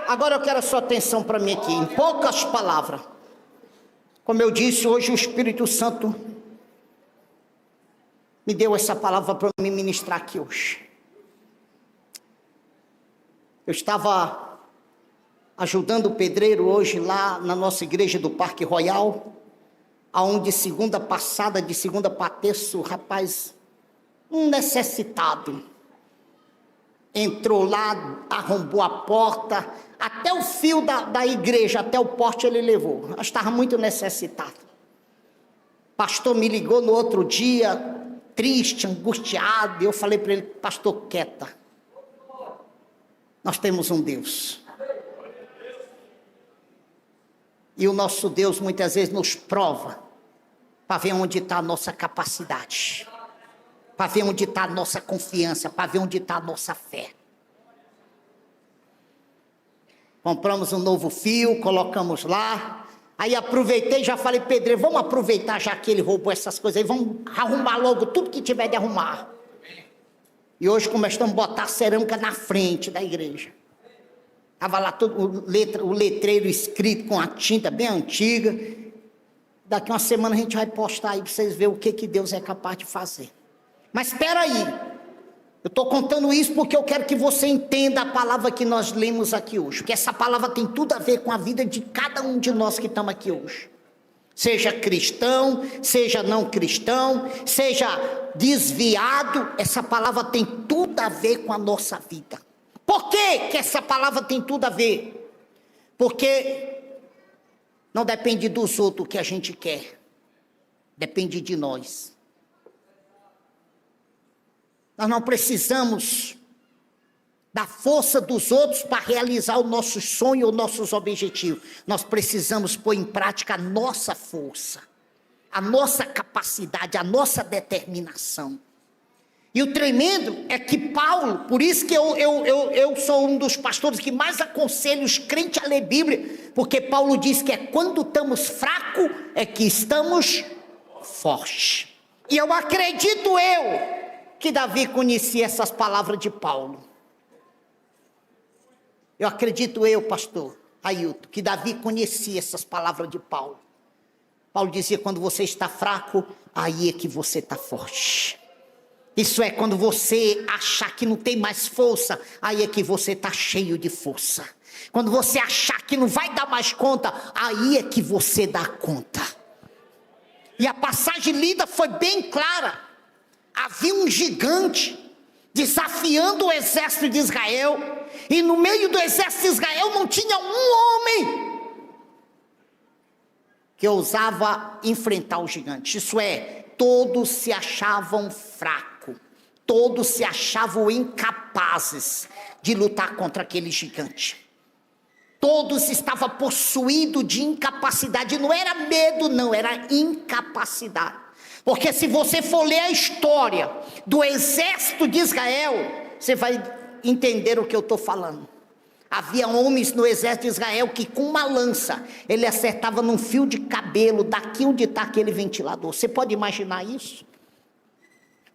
Agora eu quero a sua atenção para mim aqui, em poucas palavras. Como eu disse, hoje o Espírito Santo me deu essa palavra para me ministrar aqui hoje. Eu estava ajudando o pedreiro hoje lá na nossa igreja do Parque Royal, aonde segunda passada, de segunda para terça, rapaz, um necessitado entrou lá, arrombou a porta, até o fio da igreja, até o poste ele levou. Eu estava muito necessitado. O pastor me ligou no outro dia, triste, angustiado, e eu falei para ele: pastor, quieta, nós temos um Deus. E o nosso Deus muitas vezes nos prova para ver onde está a nossa capacidade, para ver onde está a nossa confiança, para ver onde está a nossa fé. Compramos um novo fio, colocamos lá. Aí aproveitei, já falei: pedreiro, vamos aproveitar já que ele roubou essas coisas aí, vamos arrumar logo tudo que tiver de arrumar. E hoje começamos a botar cerâmica na frente da igreja. Estava lá todo o letreiro escrito com a tinta bem antiga. Daqui uma semana a gente vai postar aí para vocês verem o que Deus é capaz de fazer. Mas espera aí, eu estou contando isso porque eu quero que você entenda a palavra que nós lemos aqui hoje. Porque essa palavra tem tudo a ver com a vida de cada um de nós que estamos aqui hoje. Seja cristão, seja não cristão, seja desviado, essa palavra tem tudo a ver com a nossa vida. Por que essa palavra tem tudo a ver? Porque não depende dos outros o que a gente quer, depende de nós. Nós não precisamos da força dos outros para realizar o nosso sonho ou nossos objetivos. Nós precisamos pôr em prática a nossa força, a nossa capacidade, a nossa determinação. E o tremendo é que Paulo, por isso que eu sou um dos pastores que mais aconselho os crentes a ler Bíblia, porque Paulo diz que é quando estamos fracos é que estamos fortes. E eu acredito que Davi conhecia essas palavras de Paulo. Eu acredito pastor Ailton, que Davi conhecia essas palavras de Paulo. Paulo dizia: quando você está fraco, aí é que você está forte. Isso é, quando você achar que não tem mais força, aí é que você está cheio de força. Quando você achar que não vai dar mais conta, aí é que você dá conta. E a passagem lida foi bem clara. Havia um gigante desafiando o exército de Israel, e no meio do exército de Israel não tinha um homem que ousava enfrentar o gigante. Isso é, todos se achavam fracos, todos se achavam incapazes de lutar contra aquele gigante. Todos estavam possuídos de incapacidade, não era medo não, era incapacidade. Porque se você for ler a história do exército de Israel, você vai entender o que eu estou falando. Havia homens no exército de Israel que com uma lança, ele acertava num fio de cabelo, daqui onde está aquele ventilador. Você pode imaginar isso?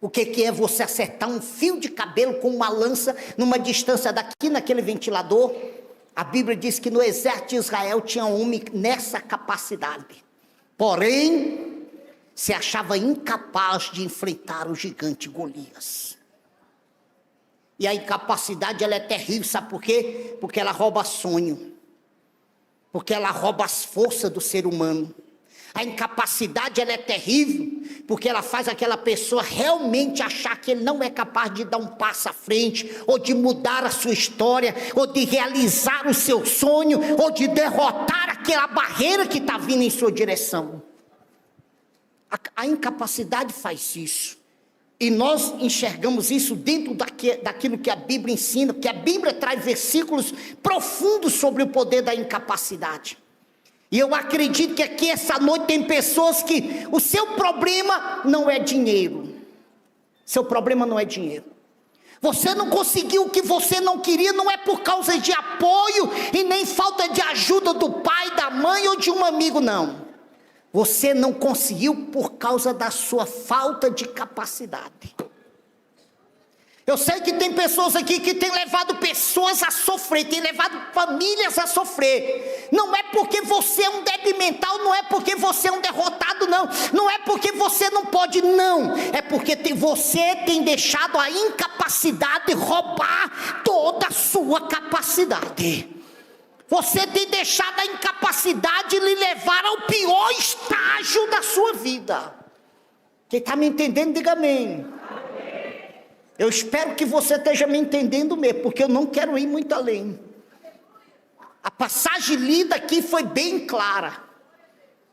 O que é você acertar um fio de cabelo com uma lança, numa distância daqui naquele ventilador? A Bíblia diz que no exército de Israel tinha um homem nessa capacidade. Porém, se achava incapaz de enfrentar o gigante Golias. E a incapacidade, ela é terrível, sabe por quê? Porque ela rouba sonho. Porque ela rouba as forças do ser humano. A incapacidade, ela é terrível, porque ela faz aquela pessoa realmente achar que ele não é capaz de dar um passo à frente, ou de mudar a sua história, ou de realizar o seu sonho, ou de derrotar aquela barreira que está vindo em sua direção. A incapacidade faz isso. E nós enxergamos isso dentro daquilo que a Bíblia ensina, porque a Bíblia traz versículos profundos sobre o poder da incapacidade. E eu acredito que aqui essa noite tem pessoas que o seu problema não é dinheiro. Seu problema não é dinheiro. Você não conseguiu o que você não queria, não é por causa de apoio e nem falta de ajuda do pai, da mãe ou de um amigo, não. Você não conseguiu por causa da sua falta de capacidade. Eu sei que tem pessoas aqui que têm levado pessoas a sofrer, têm levado famílias a sofrer. Não é porque você é um débil mental, não é porque você é um derrotado, não. Não é porque você não pode, não. É porque você tem deixado a incapacidade roubar toda a sua capacidade. Você tem deixado a incapacidade lhe levar ao pior estágio da sua vida. Quem está me entendendo, diga amém. Eu espero que você esteja me entendendo mesmo, porque eu não quero ir muito além. A passagem lida aqui foi bem clara.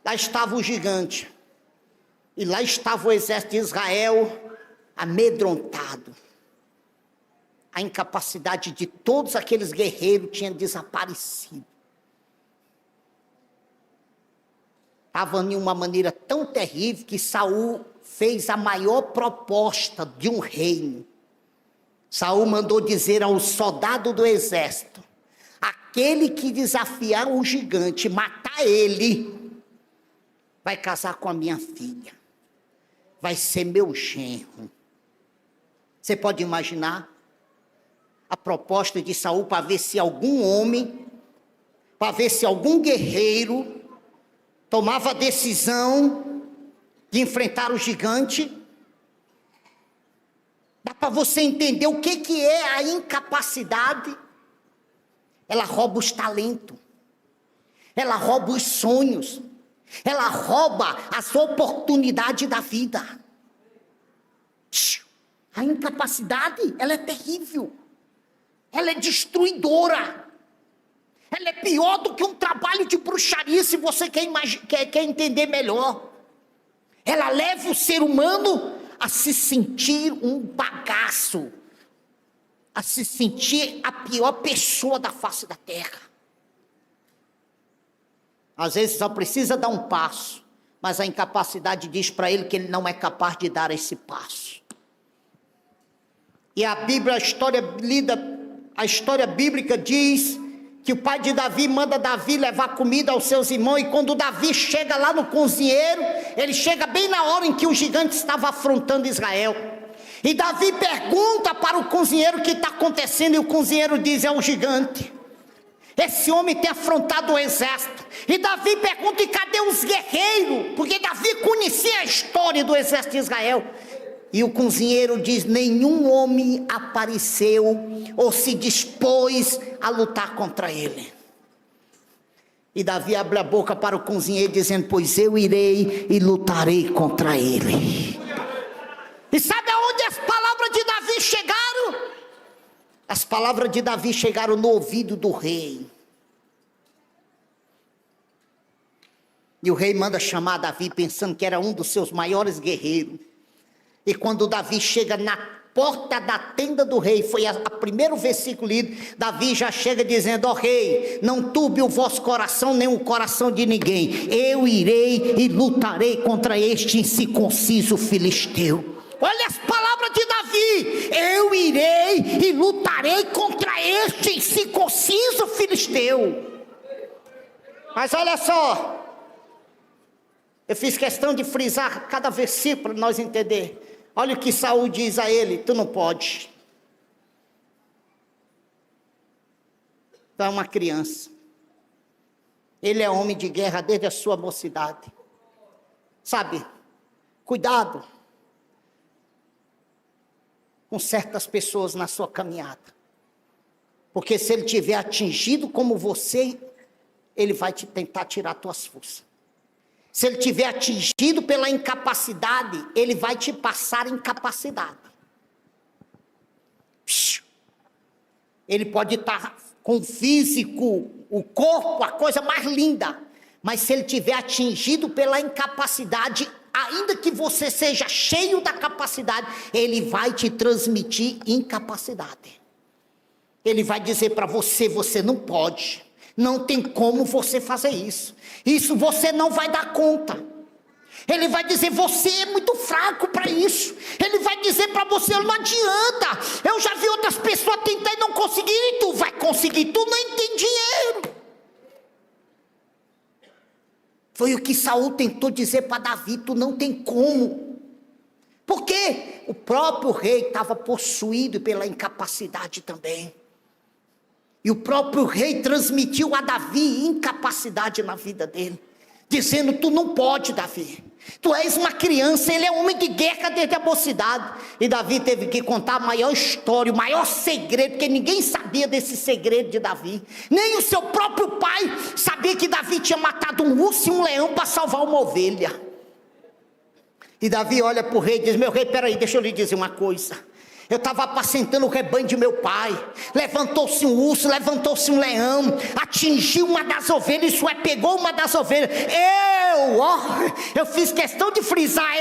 Lá estava o gigante. E lá estava o exército de Israel amedrontado. A incapacidade de todos aqueles guerreiros tinha desaparecido. Estava de uma maneira tão terrível que Saul fez a maior proposta de um reino. Saul mandou dizer ao soldado do exército: aquele que desafiar o gigante, matar ele, vai casar com a minha filha, vai ser meu genro. Você pode imaginar a proposta de Saul para ver se algum homem, para ver se algum guerreiro tomava a decisão de enfrentar o gigante? Dá para você entender o que é a incapacidade? Ela rouba os talentos, ela rouba os sonhos, ela rouba as oportunidades da vida. A incapacidade, ela é terrível, ela é destruidora, ela é pior do que um trabalho de bruxaria, se você quer entender melhor. Ela leva o ser humano a se sentir um bagaço, a se sentir a pior pessoa da face da terra. Às vezes só precisa dar um passo, mas a incapacidade diz para ele que ele não é capaz de dar esse passo. E a Bíblia, a história bíblica diz que o pai de Davi manda Davi levar comida aos seus irmãos, e quando Davi chega lá no cozinheiro, ele chega bem na hora em que o gigante estava afrontando Israel. E Davi pergunta para o cozinheiro o que está acontecendo, e o cozinheiro diz: é o gigante. Esse homem tem afrontado o exército. E Davi pergunta: e cadê os guerreiros? Porque Davi conhecia a história do exército de Israel. E o cozinheiro diz: nenhum homem apareceu ou se dispôs a lutar contra ele. E Davi abre a boca para o cozinheiro dizendo: pois eu irei e lutarei contra ele. E sabe aonde as palavras de Davi chegaram? As palavras de Davi chegaram no ouvido do rei. E o rei manda chamar Davi, pensando que era um dos seus maiores guerreiros. E quando Davi chega na porta da tenda do rei, foi o primeiro versículo lido, Davi já chega dizendo: ó rei, não turbe o vosso coração, nem o coração de ninguém. Eu irei e lutarei contra este incircunciso filisteu. Olha as palavras de Davi: eu irei e lutarei contra este incircunciso filisteu. Mas olha só, eu fiz questão de frisar cada versículo para nós entender. Olha o que Saul diz a ele: tu não pode. Tu é uma criança. Ele é homem de guerra desde a sua mocidade. Sabe, cuidado com certas pessoas na sua caminhada. Porque se ele tiver atingido como você, ele vai te tentar tirar tuas forças. Se ele tiver atingido pela incapacidade, ele vai te passar incapacidade. Ele pode estar com o físico, o corpo, a coisa mais linda, mas se ele tiver atingido pela incapacidade, ainda que você seja cheio da capacidade, ele vai te transmitir incapacidade. Ele vai dizer para você: você não pode. Não tem como você fazer isso. Isso você não vai dar conta. Ele vai dizer: você é muito fraco para isso. Ele vai dizer para você: não adianta. Eu já vi outras pessoas tentar e não conseguirem. Tu vai conseguir, tu nem tem dinheiro. Foi o que Saul tentou dizer para Davi: tu não tem como. Por quê? o próprio rei estava possuído pela incapacidade também. E o próprio rei transmitiu a Davi incapacidade na vida dele, dizendo: tu não pode, Davi, tu és uma criança. Ele é homem de guerra desde a mocidade. E Davi teve que contar a maior história, o maior segredo, porque ninguém sabia desse segredo de Davi. Nem o seu próprio pai sabia que Davi tinha matado um urso e um leão para salvar uma ovelha. E Davi olha para o rei e diz: meu rei, peraí, deixa eu lhe dizer uma coisa. Eu estava apacentando o rebanho de meu pai. Levantou-se um urso, levantou-se um leão, atingiu uma das ovelhas, isso é, pegou uma das ovelhas. Eu fiz questão de frisar,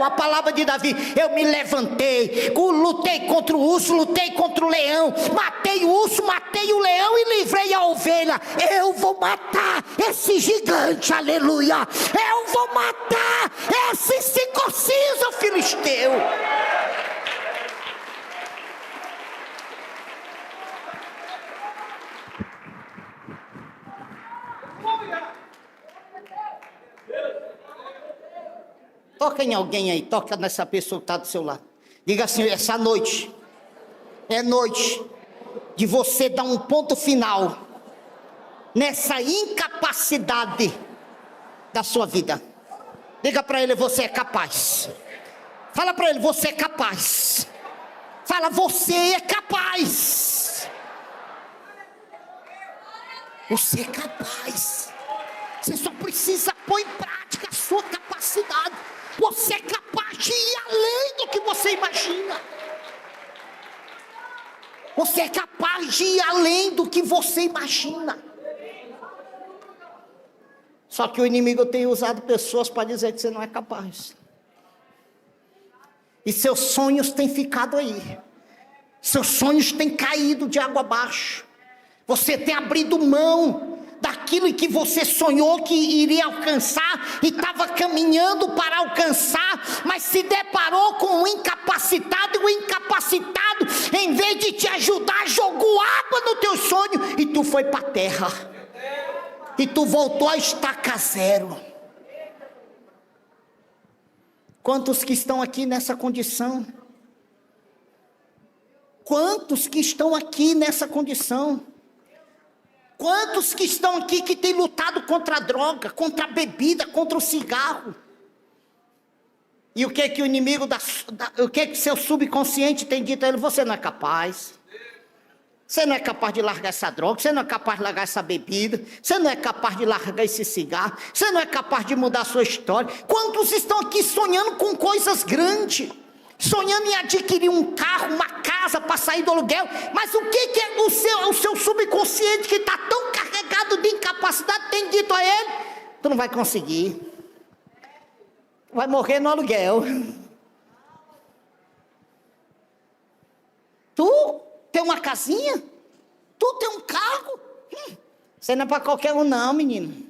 a palavra de Davi, eu me levantei, lutei contra o urso, lutei contra o leão, matei o urso, matei o leão e livrei a ovelha. Eu vou matar esse gigante, aleluia. Eu vou matar esse circunciso filisteu. Toca em alguém aí, toca nessa pessoa que está do seu lado. Diga assim: essa noite é noite de você dar um ponto final nessa incapacidade da sua vida. Diga para ele: você é capaz. Fala para ele: você é capaz. Fala: você é capaz. Você é capaz. Você só precisa pôr em prática a sua capacidade. Você é capaz de ir além do que você imagina. Você é capaz de ir além do que você imagina. Só que o inimigo tem usado pessoas para dizer que você não é capaz. E seus sonhos têm ficado aí. Seus sonhos têm caído de água abaixo. Você tem abrido mão daquilo que você sonhou que iria alcançar e estava caminhando para alcançar, mas se deparou com um incapacitado, e o incapacitado, em vez de te ajudar, jogou água no teu sonho e tu foi para a terra, e tu voltou a estaca zero. Quantos que estão aqui nessa condição? Quantos que estão aqui nessa condição? Quantos que estão aqui que têm lutado contra a droga, contra a bebida, contra o cigarro? E o que o inimigo, o que seu subconsciente tem dito a ele? Você não é capaz. Você não é capaz de largar essa droga, você não é capaz de largar essa bebida, você não é capaz de largar esse cigarro, você não é capaz de mudar a sua história. Quantos estão aqui sonhando com coisas grandes? Sonhando em adquirir um carro, uma casa para sair do aluguel, mas o que é o seu subconsciente, que está tão carregado de incapacidade, tem dito a ele: tu não vai conseguir, vai morrer no aluguel. Tu tem uma casinha, tu tem um carro, você não é para qualquer um não, menino.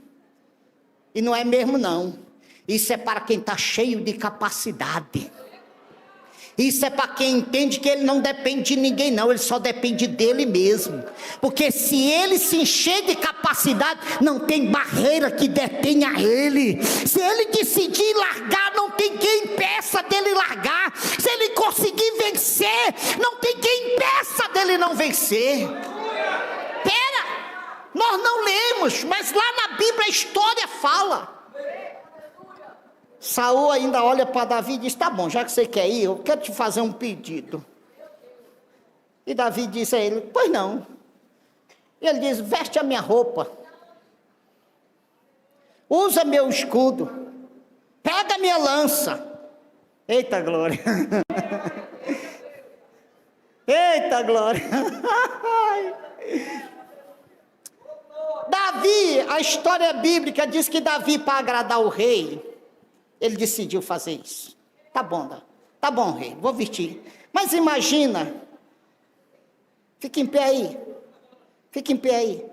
E não é mesmo não. Isso é para quem está cheio de capacidade. Isso é para quem entende que ele não depende de ninguém não, ele só depende dele mesmo. Porque se ele se encher de capacidade, não tem barreira que detenha ele. Se ele decidir largar, não tem quem impeça dele largar. Se ele conseguir vencer, não tem quem impeça dele não vencer. Nós não lemos, mas lá na Bíblia a história fala. Saul ainda olha para Davi e diz: tá bom, já que você quer ir, eu quero te fazer um pedido. E Davi disse a ele: pois não. E ele diz: veste a minha roupa, usa meu escudo, pega a minha lança. Eita glória. Eita glória. Davi, a história bíblica diz que Davi, para agradar o rei, ele decidiu fazer isso. Tá bom, rei, vou vestir. Mas imagina, fica em pé aí.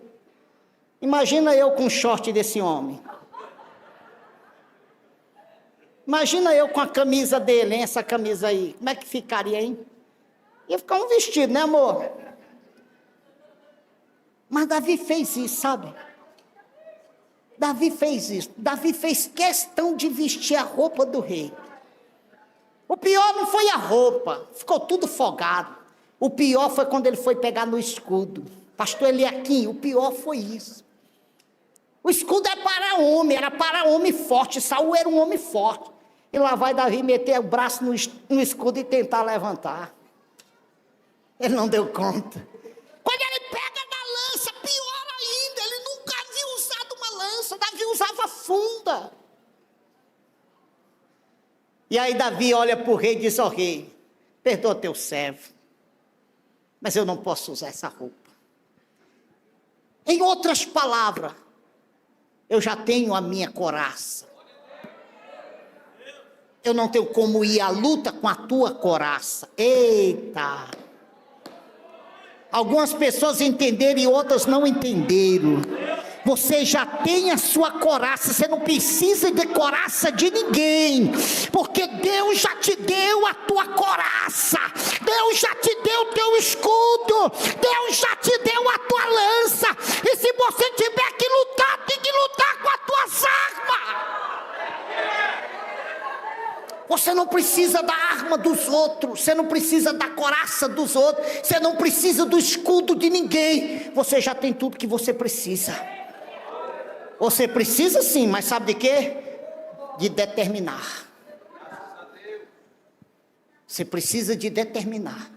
Imagina eu com o short desse homem. Imagina eu com a camisa dele, hein, essa camisa aí. Como é que ficaria, hein? Ia ficar um vestido, né, amor? Mas Davi fez isso, sabe? Davi fez isso. Davi fez questão de vestir a roupa do rei. O pior não foi a roupa, ficou tudo folgado. O pior foi quando ele foi pegar no escudo. Pastor Eliaquim, o pior foi isso. O escudo é para homem, era para homem forte. Saul era um homem forte. E lá vai Davi meter o braço no escudo e tentar levantar. Ele não deu conta. Quando ele pega na lança, pior ainda, ele nunca havia usado uma lança. Davi usava funda. E aí Davi olha para o rei e diz: ó rei, perdoa teu servo, mas eu não posso usar essa roupa. Em outras palavras, eu já tenho a minha couraça. Eu não tenho como ir à luta com a tua couraça. Eita! Algumas pessoas entenderam e outras não entenderam. Você já tem a sua couraça, você não precisa de couraça de ninguém, porque Deus já te deu a tua couraça, Deus já te deu o teu escudo, Deus já te deu a tua lança, e se você tiver que lutar, tem que lutar com as tuas armas. Você não precisa da arma dos outros, você não precisa da couraça dos outros, você não precisa do escudo de ninguém, você já tem tudo que você precisa. Você precisa sim, mas sabe de quê? De determinar. Você precisa de determinar,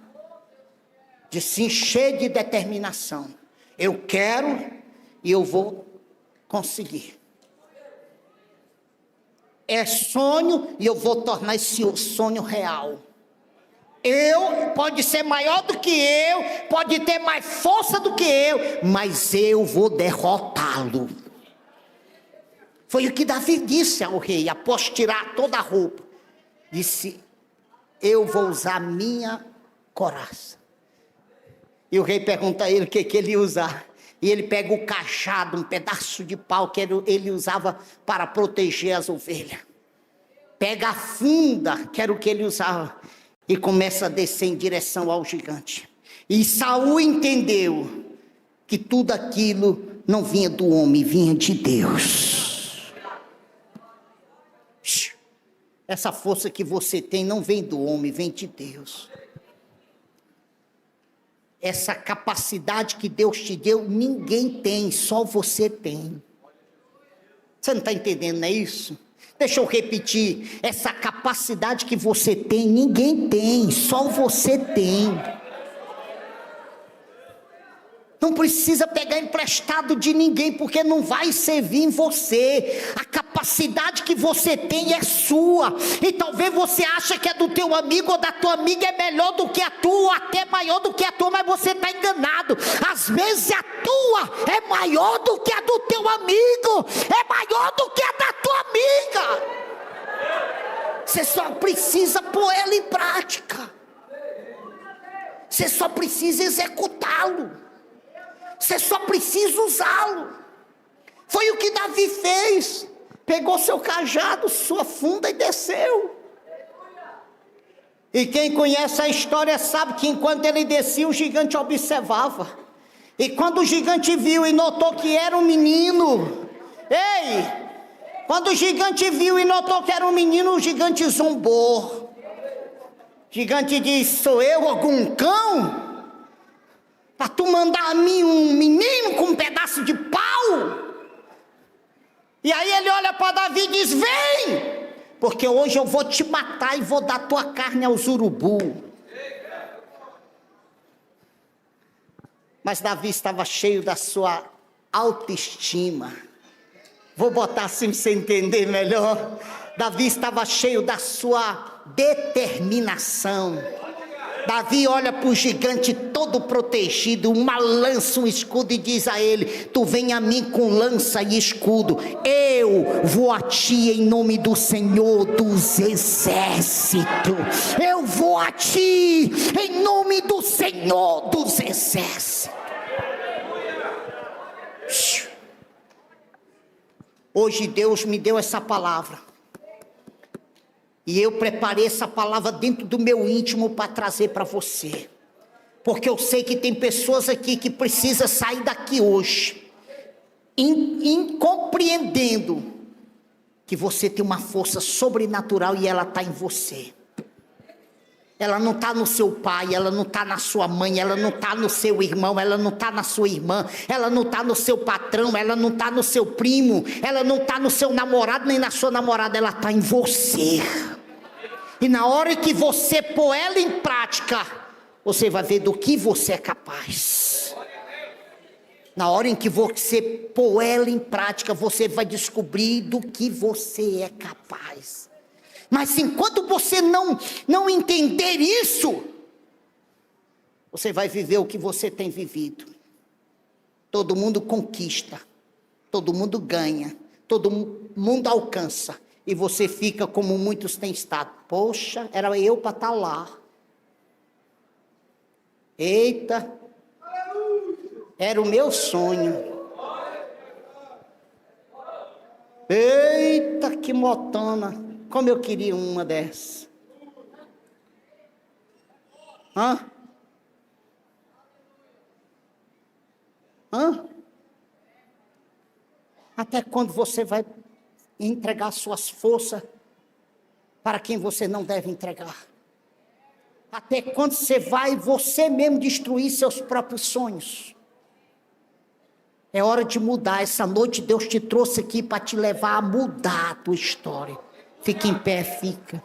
de se encher de determinação. Eu quero e eu vou conseguir. É sonho e eu vou tornar esse sonho real. Pode ser maior do que eu, pode ter mais força do que eu, mas eu vou derrotá-lo. Foi o que Davi disse ao rei, após tirar toda a roupa. Disse: eu vou usar a minha couraça. E o rei pergunta a ele o que ele ia usar. E ele pega o cajado, um pedaço de pau que ele usava para proteger as ovelhas. Pega a funda, que era o que ele usava, e começa a descer em direção ao gigante. E Saul entendeu que tudo aquilo não vinha do homem, vinha de Deus. Essa força que você tem não vem do homem, vem de Deus. Essa capacidade que Deus te deu, ninguém tem, só você tem. Você não está entendendo, não é isso? Deixa eu repetir, essa capacidade que você tem, ninguém tem, só você tem. Não precisa pegar emprestado de ninguém, porque não vai servir em você. A capacidade que você tem é sua. E talvez você ache que é do teu amigo ou da tua amiga é melhor do que a tua, ou até maior do que a tua, mas você está enganado. Às vezes a tua é maior do que a do teu amigo, é maior do que a da tua amiga. Você só precisa pôr ela em prática. Você só precisa executá-lo. Você só precisa usá-lo. Foi o que Davi fez. Pegou seu cajado, sua funda e desceu. E quem conhece a história sabe que enquanto ele descia, o gigante observava. E quando o gigante viu e notou que era um menino, quando o gigante viu e notou que era um menino, o gigante zombou. O gigante disse: sou eu algum cão? Para tu mandar a mim um menino com um pedaço de pau? E aí ele olha para Davi e diz: vem, porque hoje eu vou te matar e vou dar tua carne aos urubu. Mas Davi estava cheio da sua autoestima. Vou botar assim para você entender melhor. Davi estava cheio da sua determinação. Davi olha para o gigante todo protegido, uma lança, um escudo, e diz a ele: tu vem a mim com lança e escudo, eu vou a ti em nome do Senhor dos Exércitos. Eu vou a ti em nome do Senhor dos Exércitos. Hoje Deus me deu essa palavra. E eu preparei essa palavra dentro do meu íntimo para trazer para você. Porque eu sei que tem pessoas aqui que precisam sair daqui hoje, compreendendo que você tem uma força sobrenatural e ela está em você. Ela não está no seu pai, ela não está na sua mãe, ela não está no seu irmão, ela não está na sua irmã, ela não está no seu patrão, ela não está no seu primo, ela não está no seu namorado nem na sua namorada, ela está em você. E na hora que você pôr ela em prática, você vai ver do que você é capaz. Na hora em que você pôr ela em prática, você vai descobrir do que você é capaz. Mas enquanto você não entender isso, você vai viver o que você tem vivido. Todo mundo conquista, todo mundo ganha, todo mundo alcança. E você fica como muitos têm estado. Poxa, era eu para estar lá. Eita, era o meu sonho. Eita, que motona. Como eu queria uma dessas. Hã? Até quando você vai entregar suas forças para quem você não deve entregar? Até quando você vai você mesmo destruir seus próprios sonhos? É hora de mudar. Essa noite Deus te trouxe aqui para te levar a mudar a tua história. Fica em pé, fica.